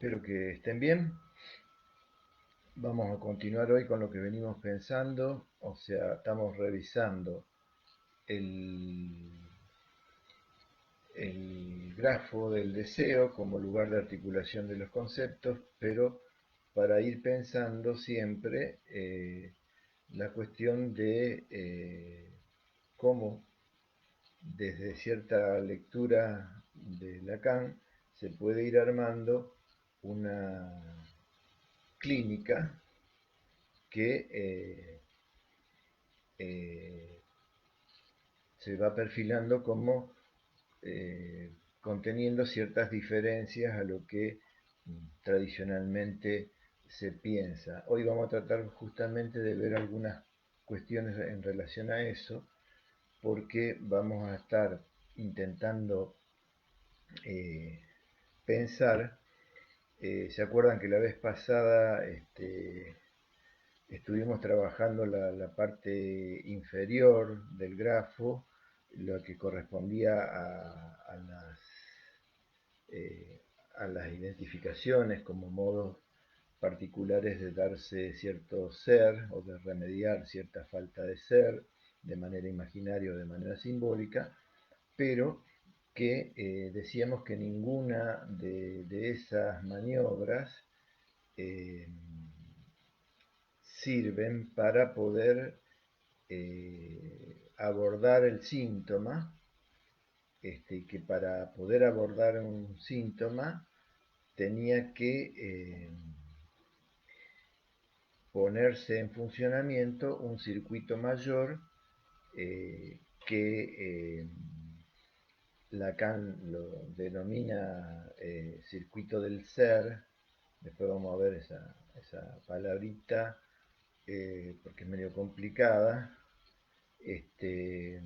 Espero que estén bien. Vamos a continuar hoy con lo que venimos pensando, o sea, estamos revisando el, el grafo del deseo como lugar de articulación de los conceptos, pero para ir pensando siempre la cuestión de cómo desde cierta lectura de Lacan se puede ir armando una clínica que eh, se va perfilando como conteniendo ciertas diferencias a lo que tradicionalmente se piensa. Hoy vamos a tratar justamente de ver algunas cuestiones en relación a eso, porque vamos a estar intentando eh, pensar. ¿Se acuerdan que la vez pasada estuvimos trabajando la parte inferior del grafo, lo que correspondía eh, a las identificaciones como modos particulares de darse cierto ser o de remediar cierta falta de ser de manera imaginaria o de manera simbólica, pero que decíamos que ninguna de esas maniobras eh, sirven para poder abordar el síntoma, que para poder abordar un síntoma tenía que ponerse en funcionamiento un circuito mayor que Lacan lo denomina circuito del ser. Después vamos a ver esa palabrita porque es medio complicada. Este,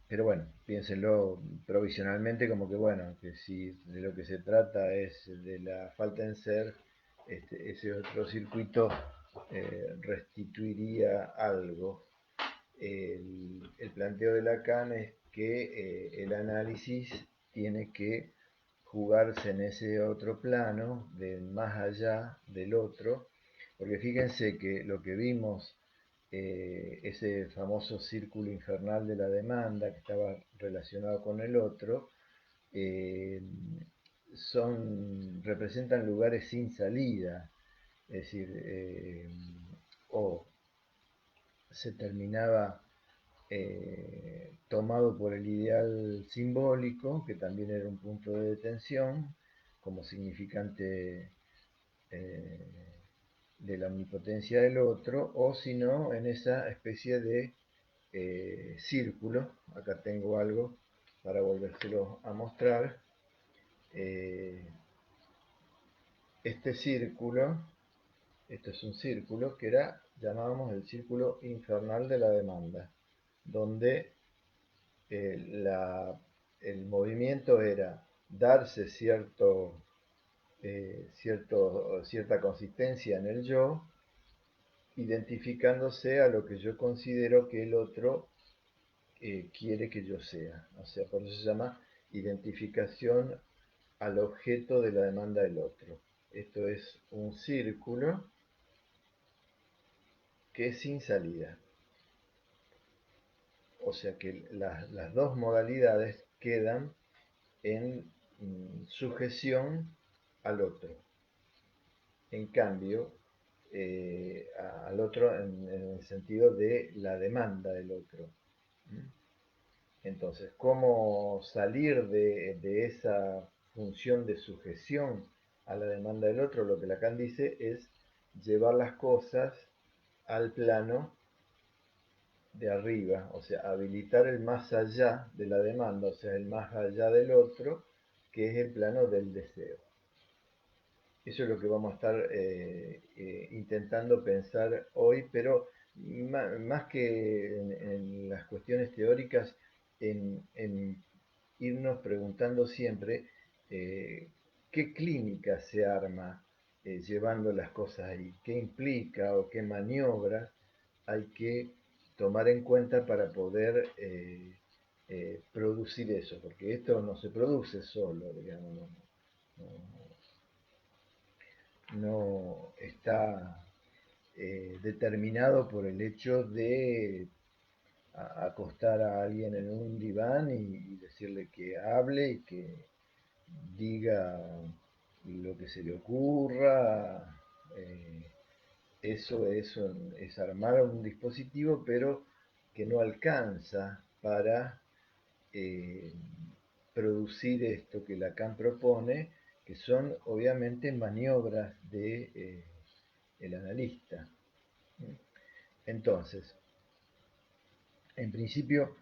pero bueno, piénsenlo provisionalmente como que bueno, que si de lo que se trata es de la falta en ser, ese otro circuito restituiría algo. El planteo de Lacan es que el análisis tiene que jugarse en ese otro plano, de más allá del otro, porque fíjense que lo que vimos, ese famoso círculo infernal de la demanda que estaba relacionado con el otro, eh, representan lugares sin salida, es decir, o se terminaba tomado por el ideal simbólico, que también era un punto de detención, como significante eh, de la omnipotencia del otro, o si no, en esa especie de círculo. Acá tengo algo para volvérselo a mostrar. Eh, este círculo, esto es un círculo que era, llamábamos el círculo infernal de la demanda, donde la, el movimiento era darse cierta consistencia en el yo, identificándose a lo que yo considero que el otro quiere que yo sea. O sea, por eso se llama identificación al objeto de la demanda del otro. Esto es un círculo que es sin salida. O sea que las dos modalidades quedan en sujeción al otro. En cambio, al otro en el sentido de la demanda del otro. Entonces, ¿cómo salir de esa función de sujeción a la demanda del otro? Lo que Lacan dice es llevar las cosas al plano de arriba, o sea, habilitar el más allá de la demanda, o sea, el más allá del otro, que es el plano del deseo. Eso es lo que vamos a estar intentando pensar hoy, pero más que en las cuestiones teóricas, en irnos preguntando siempre eh, qué clínica se arma llevando las cosas ahí, qué implica o qué maniobras hay que tomar en cuenta para poder producir eso, porque esto no se produce solo, digamos, no, no está determinado por el hecho de acostar a alguien en un diván y decirle que hable y que diga lo que se le ocurra. eh, es armar un dispositivo, pero que no alcanza para eh, producir esto que Lacan propone, que son obviamente maniobras de el analista. Entonces, en principio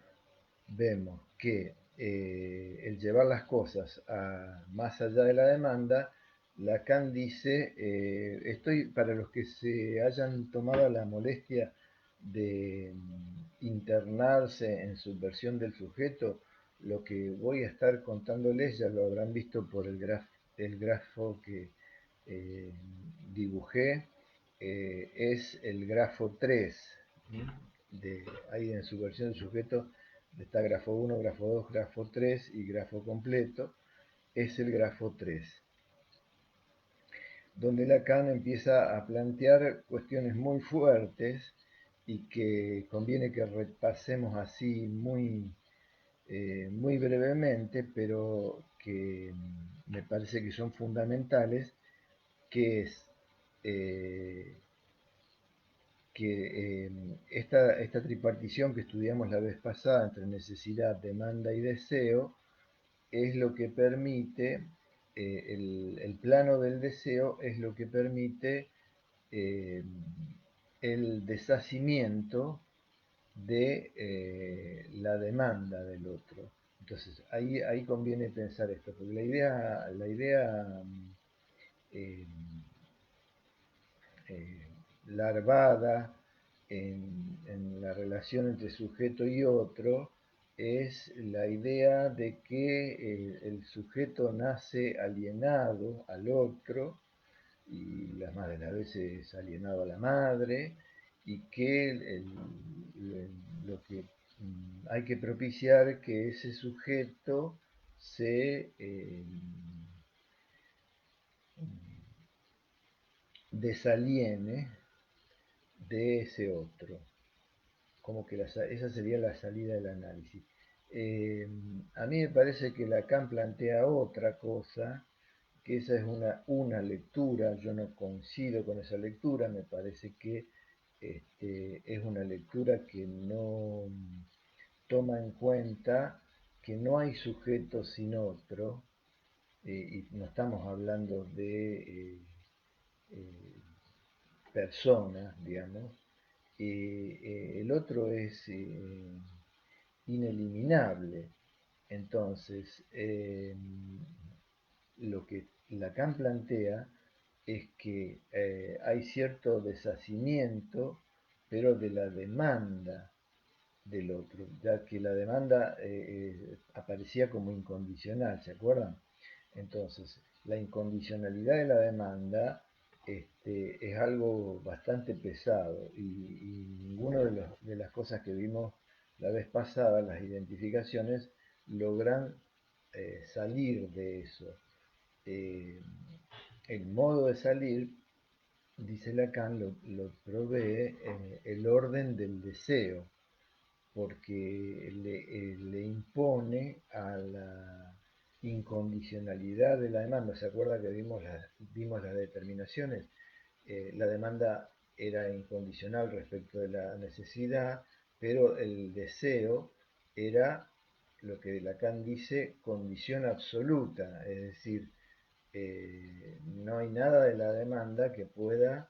vemos que el llevar las cosas más allá de la demanda, Lacan dice, estoy para los que se hayan tomado la molestia de internarse en subversión del sujeto, lo que voy a estar contándoles ya lo habrán visto por el grafo que eh, dibujé, es el grafo 3 de ahí en subversión del sujeto está grafo 1, grafo 2, grafo 3 y grafo completo, es el grafo 3, donde Lacan empieza a plantear cuestiones muy fuertes y que conviene que repasemos así muy brevemente, pero que me parece que son fundamentales, que es eh, que esta tripartición que estudiamos la vez pasada entre necesidad, demanda y deseo es lo que permite, el plano del deseo es lo que permite eh, el deshacimiento de la demanda del otro. Entonces ahí conviene pensar esto, porque la idea eh, eh, larvada en la relación entre sujeto y otro es la idea de que el sujeto nace alienado al otro y las más de las veces alienado a la madre y que lo que hay que propiciar que ese sujeto se desaliene de ese otro, como que esa sería la salida del análisis. Eh, a mí me parece que Lacan plantea otra cosa, que esa es una lectura, yo no coincido con esa lectura, me parece que es una lectura que no toma en cuenta que no hay sujeto sin otro, y no estamos hablando de eh, personas, digamos, el otro es ineliminable. Entonces, lo que Lacan plantea es que hay cierto deshacimiento, pero de la demanda del otro, ya que la demanda aparecía como incondicional, ¿se acuerdan? Entonces, la incondicionalidad de la demanda es algo bastante pesado y ninguna de las cosas que vimos la vez pasada, las identificaciones, logran salir de eso. Eh, el modo de salir, dice Lacan, lo provee el orden del deseo, porque le impone a la incondicionalidad de la demanda. ¿Se acuerda que vimos las determinaciones? La demanda era incondicional respecto de la necesidad, pero el deseo era lo que Lacan dice condición absoluta, es decir, no hay nada de la demanda que pueda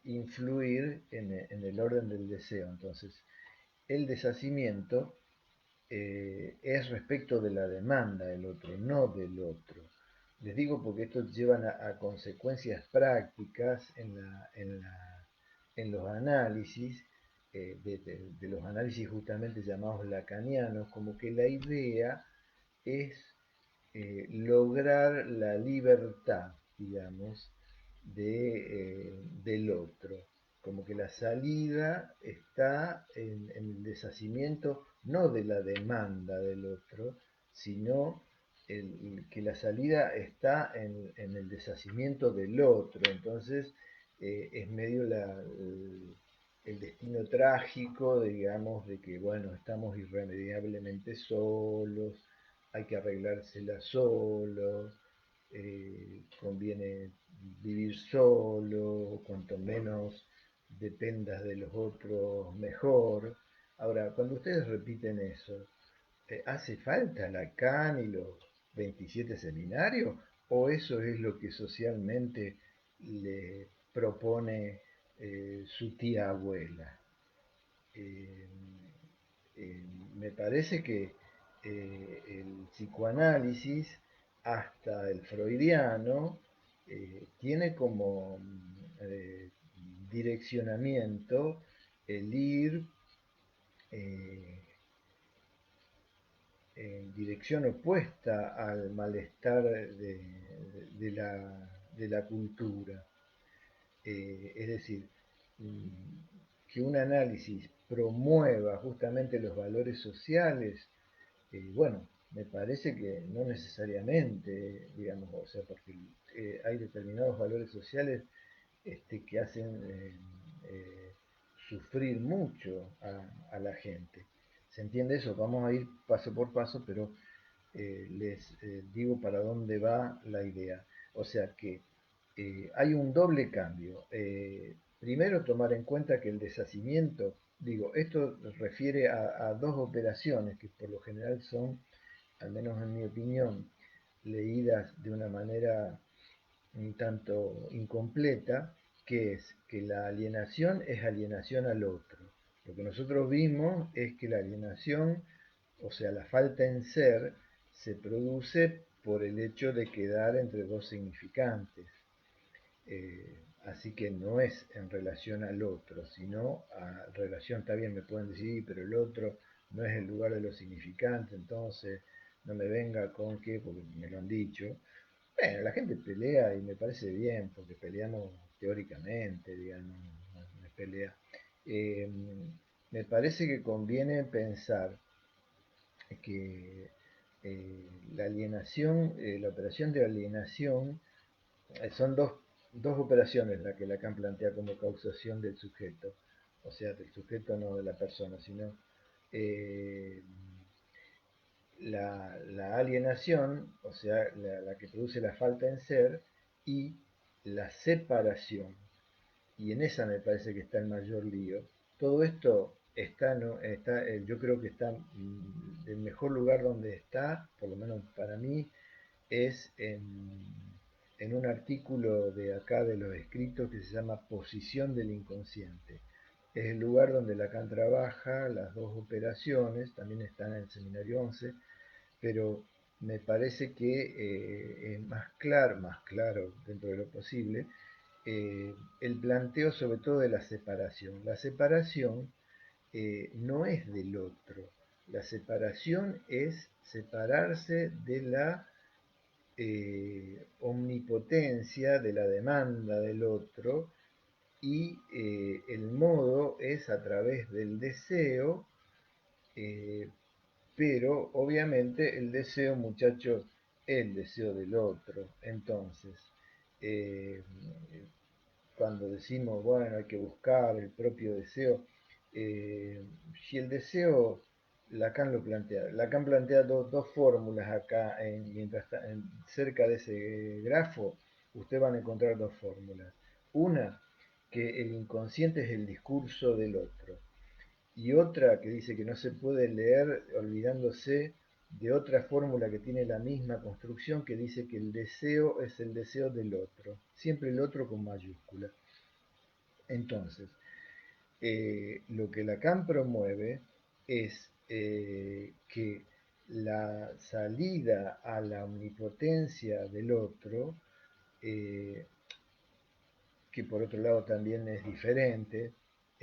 influir en el orden del deseo. Entonces, el deshacimiento es respecto de la demanda del otro, no del otro. Les digo porque esto lleva a consecuencias prácticas en los análisis, de los análisis justamente llamados lacanianos, como que la idea es lograr la libertad, digamos, del otro. Como que la salida está en el deshacimiento no de la demanda del otro, sino que la salida está en el deshacimiento del otro, entonces es medio el destino trágico, digamos, de que, bueno, estamos irremediablemente solos, hay que arreglársela solos, conviene vivir solo, cuanto menos dependas de los otros, mejor. Ahora, cuando ustedes repiten eso, ¿hace falta Lacan y los 27 seminarios? ¿O eso es lo que socialmente le propone su tía abuela? Eh, eh, Me parece que el psicoanálisis, hasta el freudiano, tiene como direccionamiento el ir eh, en dirección opuesta al malestar de la cultura. Es decir, que un análisis promueva justamente los valores sociales, bueno, me parece que no necesariamente, digamos, o sea, porque hay determinados valores sociales que hacen sufrir mucho a la gente. ¿Se entiende eso? Vamos a ir paso por paso, pero les digo para dónde va la idea. O sea que hay un doble cambio. Primero, tomar en cuenta que el deshacimiento, digo, esto refiere a dos operaciones que por lo general son, al menos en mi opinión, leídas de una manera un tanto incompleta, que es que la alienación es alienación al otro. Lo que nosotros vimos es que la alienación, o sea, la falta en ser, se produce por el hecho de quedar entre dos significantes. Así que no es en relación al otro, sino a relación, está bien, me pueden decir, pero el otro no es el lugar de los significantes, entonces no me venga con que, porque me lo han dicho, bueno, la gente pelea y me parece bien, porque peleamos teóricamente, digamos, no es pelea. Eh, Me parece que conviene pensar que la alienación, la operación de alienación, son dos operaciones las que Lacan plantea como causación del sujeto, o sea, del sujeto no de la persona, sino eh, la alienación, o sea, la que produce la falta en ser, y la separación. Y en esa me parece que está el mayor lío. Todo esto está, no, está yo creo que está el mejor lugar donde está, por lo menos para mí, es en un artículo de acá de los escritos que se llama Posición del Inconsciente. Es el lugar donde Lacan trabaja las dos operaciones, también está en el seminario 11, pero me parece que es más claro dentro de lo posible, el planteo sobre todo de la separación. La separación no es del otro, la separación es separarse de la omnipotencia, de la demanda del otro, y el modo es a través del deseo, eh, pero obviamente el deseo, muchachos, es el deseo del otro. Entonces, eh, cuando decimos, bueno, hay que buscar el propio deseo, si el deseo, Lacan plantea dos fórmulas acá, mientras está cerca de ese grafo, ustedes van a encontrar dos fórmulas. Una, que el inconsciente es el discurso del otro, y otra que dice que no se puede leer olvidándose de otra fórmula que tiene la misma construcción, que dice que el deseo es el deseo del otro, siempre el otro con mayúscula. Entonces, lo que Lacan promueve es que la salida a la omnipotencia del otro, eh, que por otro lado también es diferente,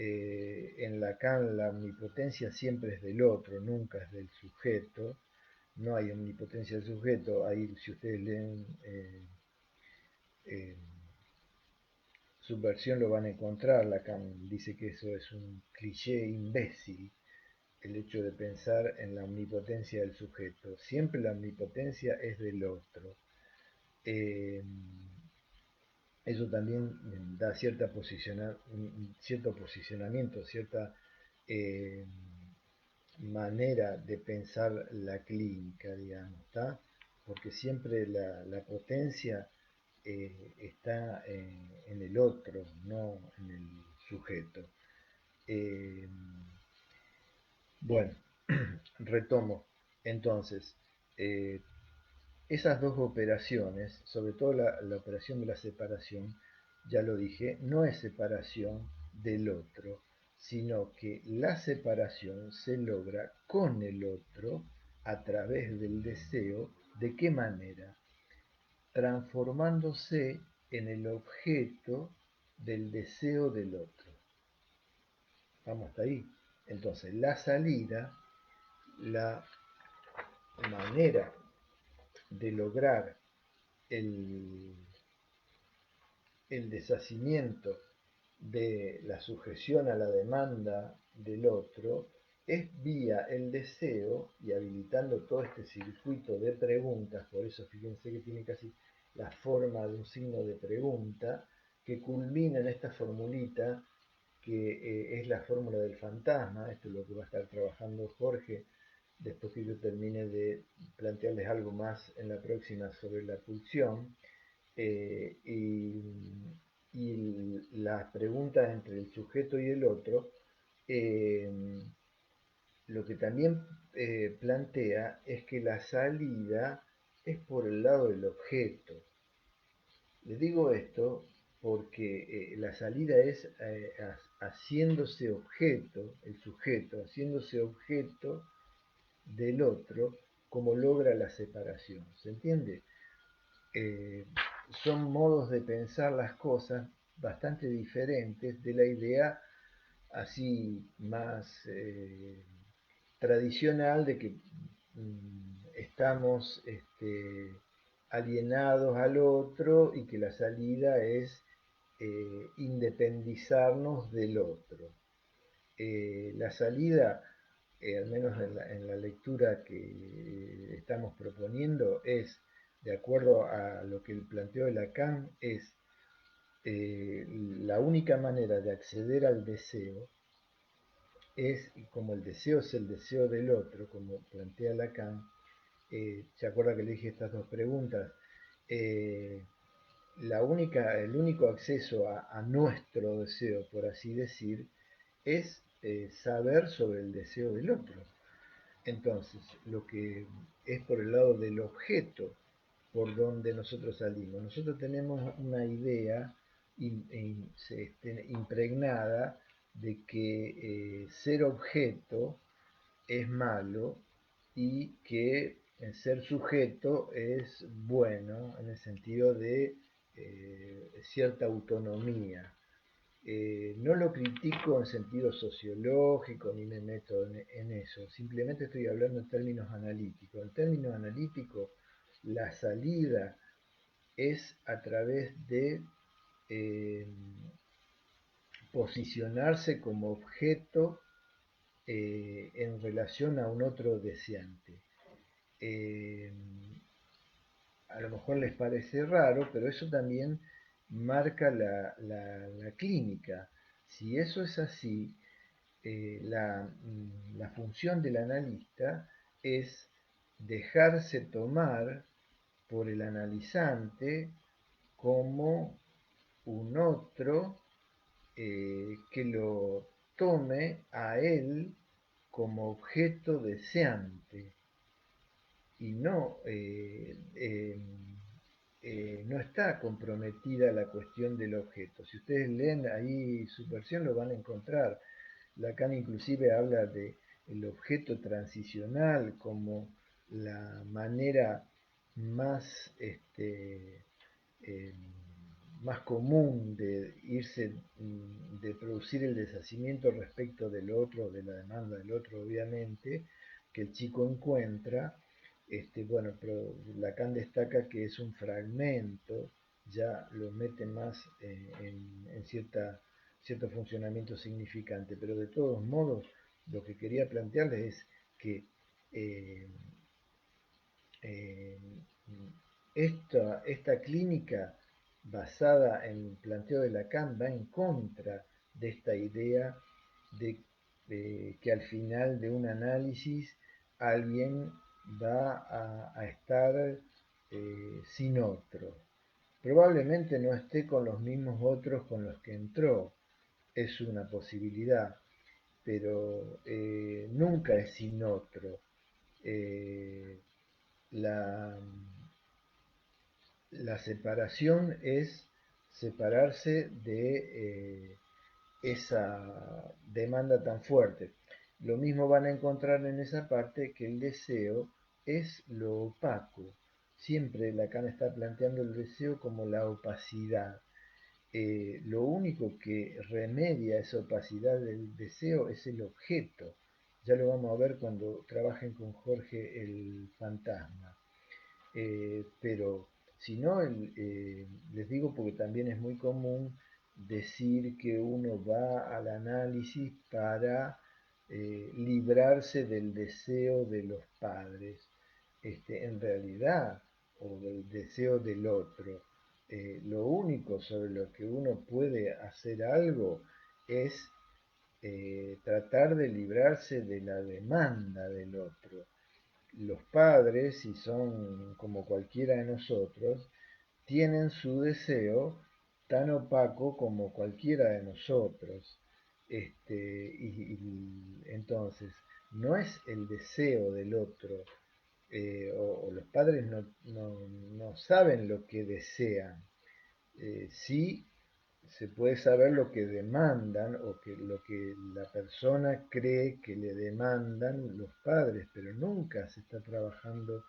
en Lacan la omnipotencia siempre es del otro, nunca es del sujeto, no hay omnipotencia del sujeto, ahí si ustedes leen eh, Subversión lo van a encontrar, Lacan dice que eso es un cliché imbécil, el hecho de pensar en la omnipotencia del sujeto. Siempre la omnipotencia es del otro. Eh, Eso también da cierto posicionamiento, cierta eh, manera de pensar la clínica, digamos, ¿está? Porque siempre la potencia está en el otro, no en el sujeto. Eh, bueno, retomo. Entonces, eh, esas dos operaciones, sobre todo la operación de la separación, ya lo dije, no es separación del otro, sino que la separación se logra con el otro a través del deseo. ¿De qué manera? Transformándose en el objeto del deseo del otro. Vamos hasta ahí. Entonces, la salida, la manera de lograr el, el deshacimiento de la sujeción a la demanda del otro es vía el deseo y habilitando todo este circuito de preguntas, por eso fíjense que tiene casi la forma de un signo de pregunta, que culmina en esta formulita que es la fórmula del fantasma. Esto es lo que va a estar trabajando Jorge después que yo termine de plantearles algo más en la próxima sobre la pulsión. eh, y, y las preguntas entre el sujeto y el otro, eh, lo que también plantea es que la salida es por el lado del objeto. Le digo esto porque la salida es haciéndose objeto, el sujeto haciéndose objeto del otro, como logra la separación. ¿Se entiende? eh, Son modos de pensar las cosas bastante diferentes de la idea así más tradicional de que estamos alienados al otro y que la salida es independizarnos del otro. La salida, al menos en la lectura que estamos proponiendo, es, de acuerdo a lo que planteó Lacan, es la única manera de acceder al deseo es, como el deseo es el deseo del otro, como plantea Lacan. ¿Se acuerda que le dije estas dos preguntas? Eh, el único acceso a nuestro deseo, por así decir, es saber sobre el deseo del otro. Entonces, lo que es por el lado del objeto por donde nosotros salimos. Nosotros tenemos una idea impregnada de que ser objeto es malo y que ser sujeto es bueno en el sentido de cierta autonomía. No lo critico en sentido sociológico ni me meto en eso, simplemente estoy hablando en términos analíticos. En términos analíticos, la salida es a través de eh, posicionarse como objeto en relación a un otro deseante. Eh, a lo mejor les parece raro, pero eso también marca la clínica. Si eso es así, la función del analista es dejarse tomar por el analizante como un otro que lo tome a él como objeto deseante y no está comprometida la cuestión del objeto. Si ustedes leen ahí su versión lo van a encontrar. Lacan inclusive habla de el objeto transicional como la manera más, eh, más común de irse, de producir el deshacimiento respecto del otro, de la demanda del otro, obviamente, que el chico encuentra. Bueno, pero Lacan destaca que es un fragmento, ya lo mete más en cierto funcionamiento significante, pero de todos modos lo que quería plantearles es que eh, eh, esta clínica basada en el planteo de Lacan va en contra de esta idea de que al final de un análisis alguien va a estar sin otro. Probablemente no esté con los mismos otros con los que entró, es una posibilidad, pero nunca es sin otro. Eh, la, la separación es separarse de esa demanda tan fuerte. Lo mismo van a encontrar en esa parte que el deseo es lo opaco. Siempre Lacan está planteando el deseo como la opacidad. Lo único que remedia esa opacidad del deseo es el objeto. Ya lo vamos a ver cuando trabajen con Jorge el fantasma. Pero si no, les digo porque también es muy común decir que uno va al análisis para librarse del deseo de los padres, en realidad, o del deseo del otro. Lo único sobre lo que uno puede hacer algo es tratar de librarse de la demanda del otro. Los padres, si son como cualquiera de nosotros, tienen su deseo tan opaco como cualquiera de nosotros. Entonces, no es el deseo del otro, o los padres no saben lo que desean. Sí se puede saber lo que demandan o que lo que la persona cree que le demandan los padres, pero nunca se está trabajando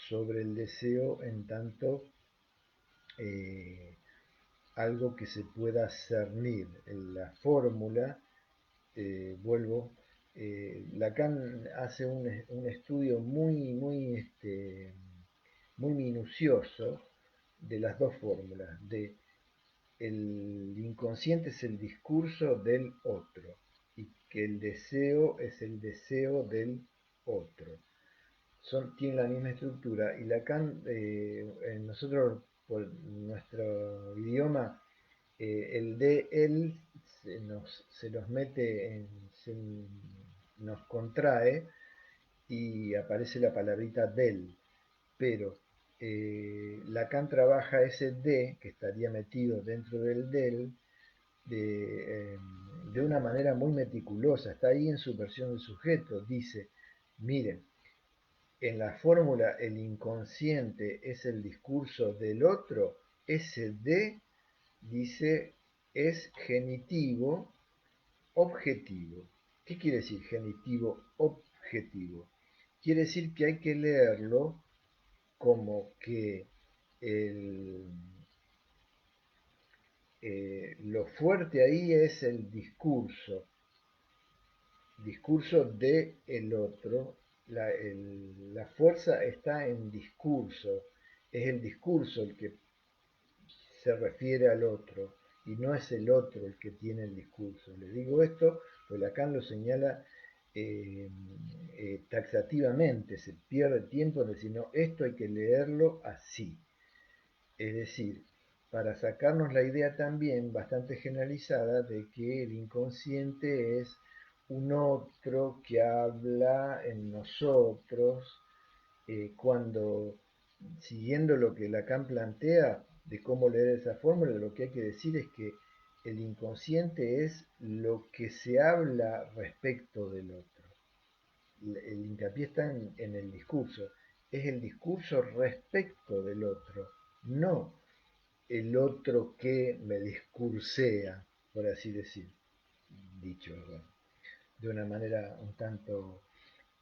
sobre el deseo en tanto eh, algo que se pueda cernir. En la fórmula, vuelvo, Lacan hace un estudio muy minucioso de las dos fórmulas, de el inconsciente es el discurso del otro y que el deseo es el deseo del otro. Tienen la misma estructura y Lacan, nosotros por nuestro idioma, el de él se nos mete, nos contrae y aparece la palabrita del, pero Lacan trabaja ese de que estaría metido dentro del de, de una manera muy meticulosa, está ahí en su versión del sujeto, dice, miren, en la fórmula el inconsciente es el discurso del otro, ese de, dice, es genitivo objetivo. ¿Qué quiere decir genitivo objetivo? Quiere decir que hay que leerlo como que el, lo fuerte ahí es el discurso de el otro, la fuerza está en discurso, es el discurso el que se refiere al otro y no es el otro el que tiene el discurso. Le digo esto, pues Lacan lo señala taxativamente, se pierde tiempo en decir, no, esto hay que leerlo así. Es decir, para sacarnos la idea también bastante generalizada de que el inconsciente es un otro que habla en nosotros, cuando, siguiendo lo que Lacan plantea de cómo leer esa fórmula, lo que hay que decir es que el inconsciente es lo que se habla respecto del otro. El hincapié está en el discurso. Es el discurso respecto del otro, no el otro que me discursea, por así decir, dicho bueno, de una manera un tanto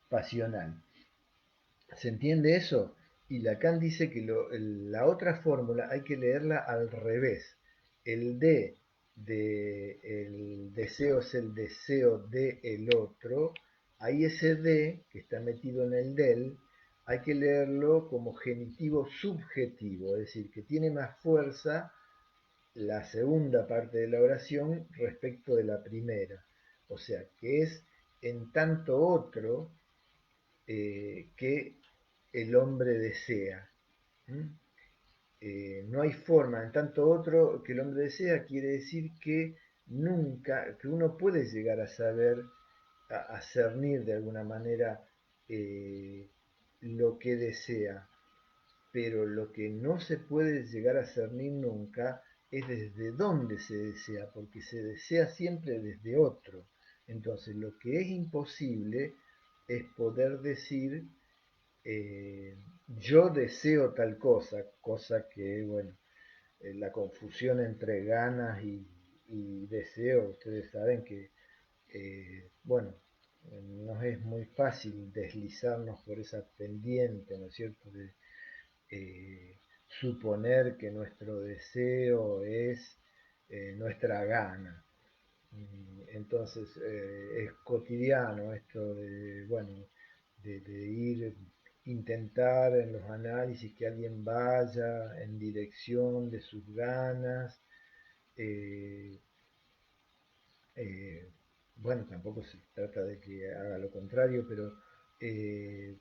pasional. ¿Se entiende eso? Y Lacan dice que la otra fórmula hay que leerla al revés. El de el deseo es el deseo de el otro. Ahí ese de, que está metido en el del, hay que leerlo como genitivo subjetivo, es decir, que tiene más fuerza la segunda parte de la oración respecto de la primera. O sea, que es en tanto otro que el hombre desea. ¿Mm? No hay forma, en tanto otro que el hombre desea, quiere decir que nunca, que uno puede llegar a saber, a cernir de alguna manera lo que desea, pero lo que no se puede llegar a cernir nunca es desde dónde se desea, porque se desea siempre desde otro. Entonces, lo que es imposible es poder decir eh, yo deseo tal cosa, cosa que, bueno, la confusión entre ganas y deseo, ustedes saben que, bueno, nos es muy fácil deslizarnos por esa pendiente, ¿no es cierto?, de suponer que nuestro deseo es nuestra gana. Entonces es cotidiano esto de, bueno, de ir, intentar en los análisis que alguien vaya en dirección de sus ganas. eh, eh, bueno, tampoco se trata de que haga lo contrario, pero eh,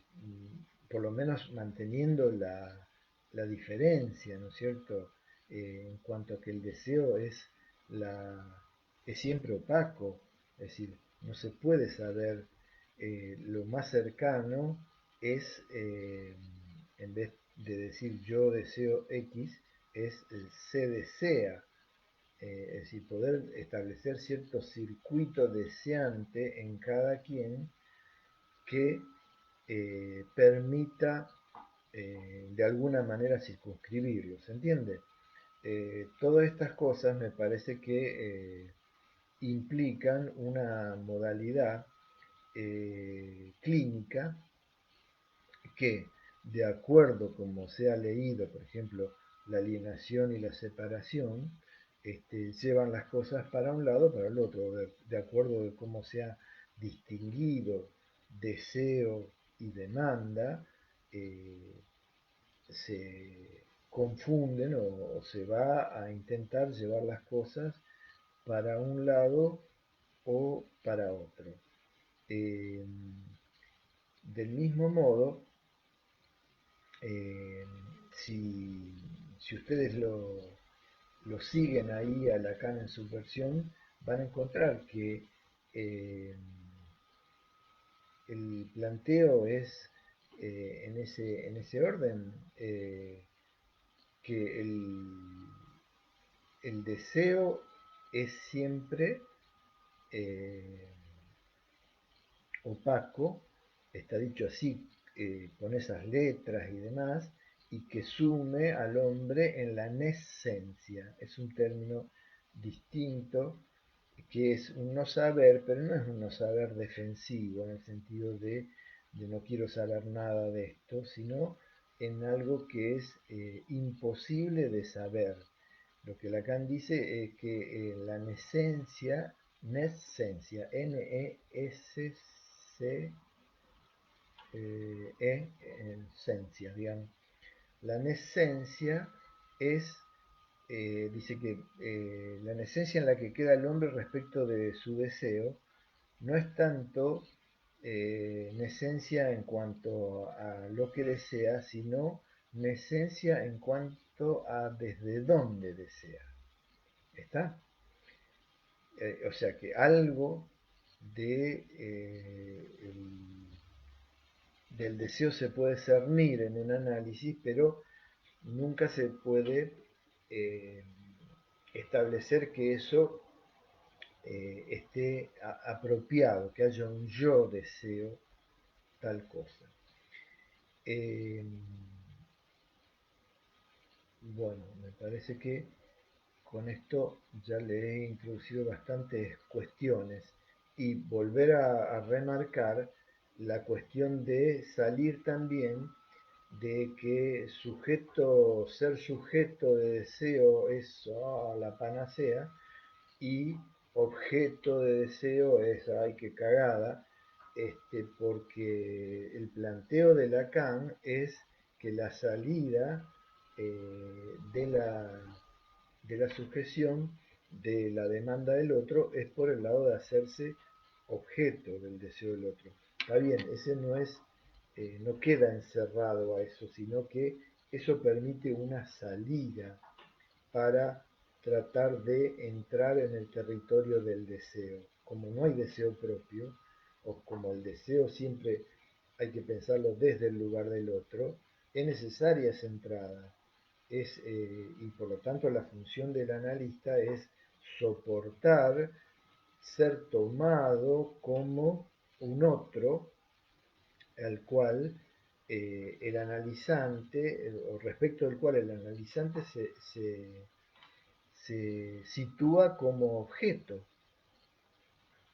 por lo menos manteniendo la diferencia, ¿no es cierto? En cuanto a que el deseo es siempre opaco, es decir, no se puede saber, lo más cercano es, en vez de decir yo deseo X, es se desea, es decir, poder establecer cierto circuito deseante en cada quien que permita de alguna manera circunscribirlo, ¿se entiende? Todas estas cosas me parece que implican una modalidad clínica que, de acuerdo como se ha leído, por ejemplo, la alienación y la separación, llevan las cosas para un lado, para el otro, de acuerdo de cómo se ha distinguido deseo y demanda, eh, se confunden o se va a intentar llevar las cosas para un lado o para otro. Eh, del mismo modo, eh, si, si, ustedes lo siguen ahí a Lacan en su versión, van a encontrar que eh, el planteo es en ese orden, que el deseo es siempre eh, opaco, está dicho así, con esas letras y demás, y que sume al hombre en la nescencia. Es un término distinto, que es un no saber, pero no es un no saber defensivo en el sentido de no quiero saber nada de esto, sino en algo que es imposible de saber. Lo que Lacan dice es que la nescencia, nescencia, N-E-S-C, esencia, digamos. La nescencia es, dice que la nescencia en la que queda el hombre respecto de su deseo no es tanto nescencia en cuanto a lo que desea, sino nescencia en cuanto a desde dónde desea. ¿Está? O sea que algo de, del deseo se puede cernir en un análisis, pero nunca se puede eh, establecer que eso esté apropiado, que haya un yo deseo tal cosa. Eh, bueno, me parece que con esto ya le he introducido bastantes cuestiones y volver a remarcar la cuestión de salir también de que ser sujeto de deseo es la panacea y objeto de deseo es, ay, qué cagada, porque el planteo de Lacan es que la salida de la sujeción de la demanda del otro es por el lado de hacerse objeto del deseo del otro. Está bien, ese no es, no queda encerrado a eso, sino que eso permite una salida para tratar de entrar en el territorio del deseo. Como no hay deseo propio, o como el deseo siempre hay que pensarlo desde el lugar del otro, es necesaria esa entrada. Y por lo tanto la función del analista es soportar ser tomado como un otro al cual el analizante, o respecto del cual el analizante se sitúa como objeto.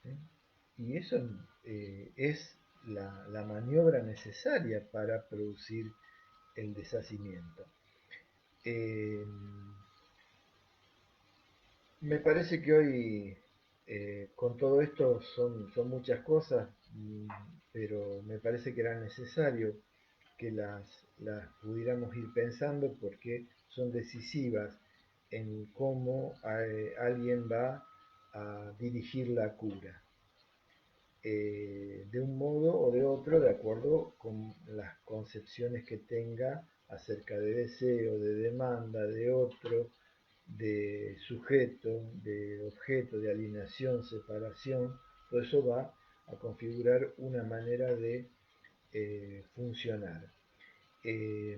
¿Sí? Y eso es la maniobra necesaria para producir el deshacimiento. Eh, Me parece que hoy con todo esto son muchas cosas, pero me parece que era necesario que las pudiéramos ir pensando porque son decisivas en cómo alguien va a dirigir la cura, de un modo o de otro, de acuerdo con las concepciones que tenga acerca de deseo, de demanda, de otro, de sujeto, de objeto, de alineación, separación. Todo eso va a configurar una manera de funcionar. Eh,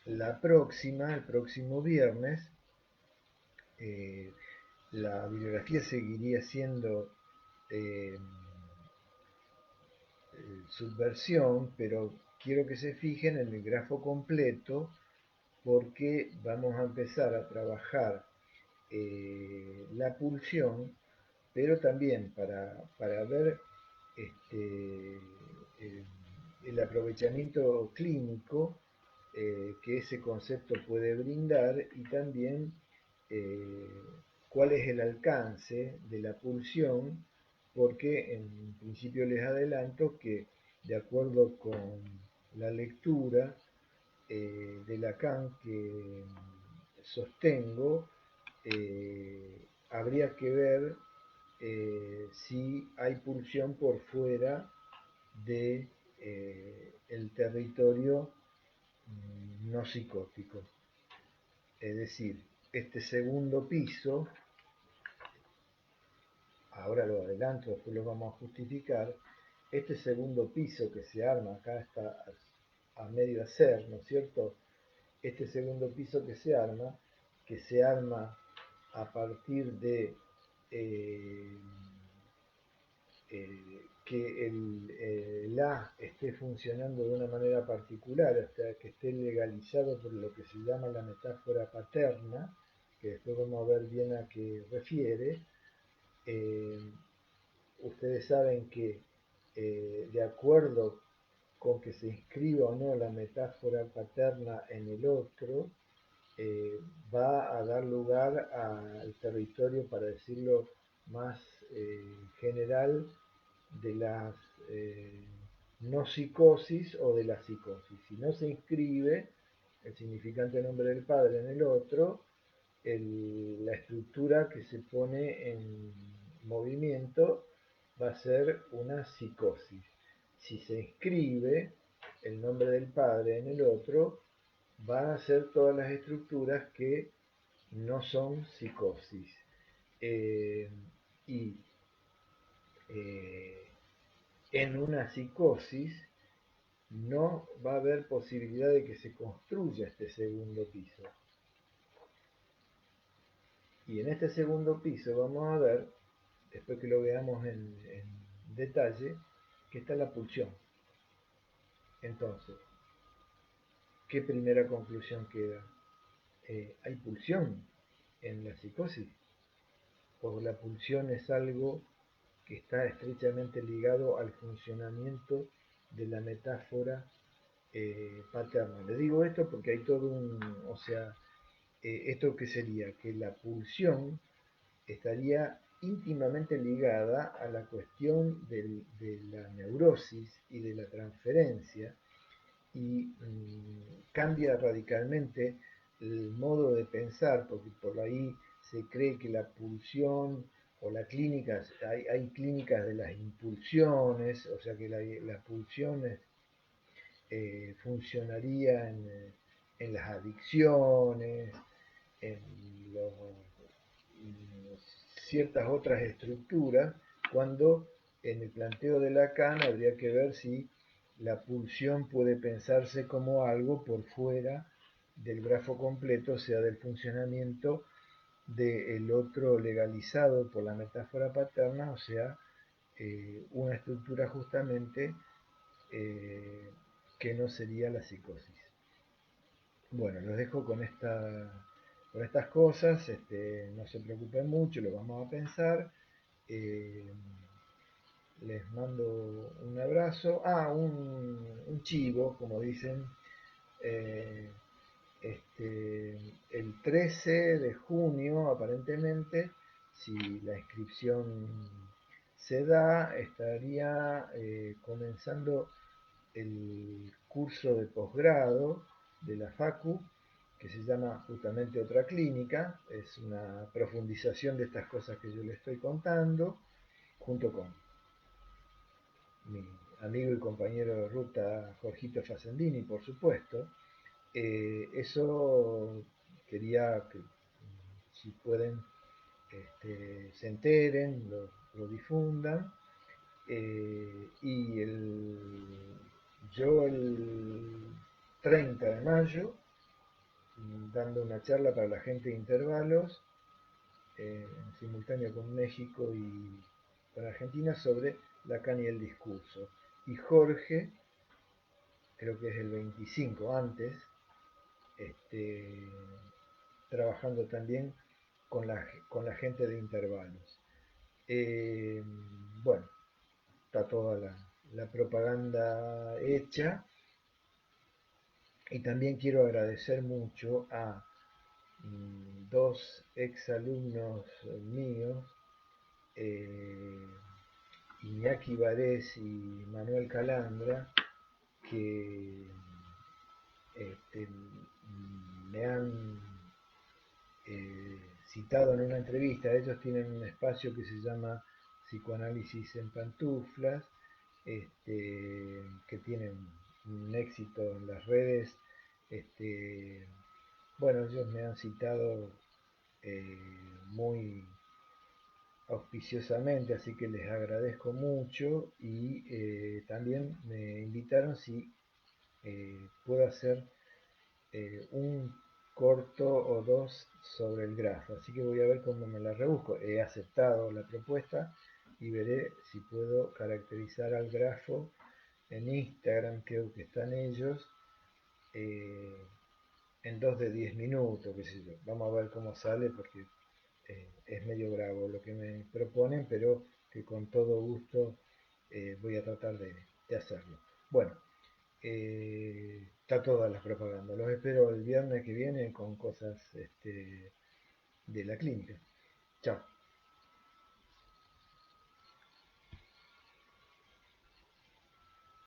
el próximo viernes, eh, la bibliografía seguiría siendo eh, subversión, pero quiero que se fijen en el grafo completo porque vamos a empezar a trabajar la pulsión, pero también para ver este, eh, el aprovechamiento clínico que ese concepto puede brindar y también eh, cuál es el alcance de la pulsión, porque en principio les adelanto que de acuerdo con la lectura de Lacan que sostengo, habría que ver si hay pulsión por fuera de el territorio no psicótico. Es decir, este segundo piso, ahora lo adelanto, después lo vamos a justificar, este segundo piso que se arma, acá está a medio hacer, ¿no es cierto? Este segundo piso que se arma a partir de eh, que el A esté funcionando de una manera particular, hasta que esté legalizado por lo que se llama la metáfora paterna, que después vamos a ver bien a qué refiere. Eh, Ustedes saben que de acuerdo con que se inscriba o no la metáfora paterna en el otro, va a dar lugar al territorio, para decirlo más general, de las eh, no psicosis o de la psicosis. Si no se inscribe el significante nombre del padre en el otro, la estructura que se pone en movimiento va a ser una psicosis. Si se inscribe el nombre del padre en el otro, van a ser todas las estructuras que no son psicosis. Eh, y eh, en una psicosis no va a haber posibilidad de que se construya este segundo piso. Y en este segundo piso vamos a ver, después que lo veamos en detalle, que está la pulsión. Entonces, ¿qué primera conclusión queda? ¿Hay pulsión en la psicosis? ¿O la pulsión es algo que está estrechamente ligado al funcionamiento de la metáfora paterna? Le digo esto porque hay todo o sea, ¿esto qué sería? Que la pulsión estaría íntimamente ligada a la cuestión de la neurosis y de la transferencia y cambia radicalmente el modo de pensar, porque por ahí se cree que la pulsión o la clínica, hay clínicas de las impulsiones, o sea que la pulsión funcionaría en las adicciones, en los, ciertas otras estructuras, cuando en el planteo de Lacan habría que ver si la pulsión puede pensarse como algo por fuera del grafo completo, o sea, del funcionamiento del otro legalizado por la metáfora paterna, o sea, una estructura justamente eh, que no sería la psicosis. Bueno, los dejo con estas cosas, no se preocupen mucho, lo vamos a pensar. Eh, Les mando un abrazo. Un chivo, como dicen. eh, el 13 de junio, aparentemente, si la inscripción se da, estaría comenzando el curso de posgrado de la Facu, que se llama justamente Otra Clínica. Es una profundización de estas cosas que yo le estoy contando, junto con mi amigo y compañero de ruta Jorgito Facendini, por supuesto. Eso quería que, si pueden, se enteren, lo difundan. Y yo el 30 de mayo, dando una charla para la gente de intervalos, en simultáneo con México y con Argentina, sobre Lacan y el discurso. Y Jorge, creo que es el 25 antes, este, trabajando también con la gente de intervalos. Eh, bueno, está toda la propaganda hecha. Y también quiero agradecer mucho a dos exalumnos míos, eh, Iñaki Varés y Manuel Calandra, que este, me han citado en una entrevista. Ellos tienen un espacio que se llama Psicoanálisis en Pantuflas, que tienen un éxito en las redes. Bueno, ellos me han citado eh, muy auspiciosamente, así que les agradezco mucho y también me invitaron si puedo hacer un corto o dos sobre el grafo, así que voy a ver cómo me la rebusco. He aceptado la propuesta y veré si puedo caracterizar al grafo en Instagram, creo que están ellos, eh, en 2 de 10 minutos, qué sé yo. Vamos a ver cómo sale porque es medio bravo lo que me proponen, pero que con todo gusto voy a tratar de hacerlo. Bueno, está toda la propaganda. Los espero el viernes que viene con cosas de la clínica. Chao.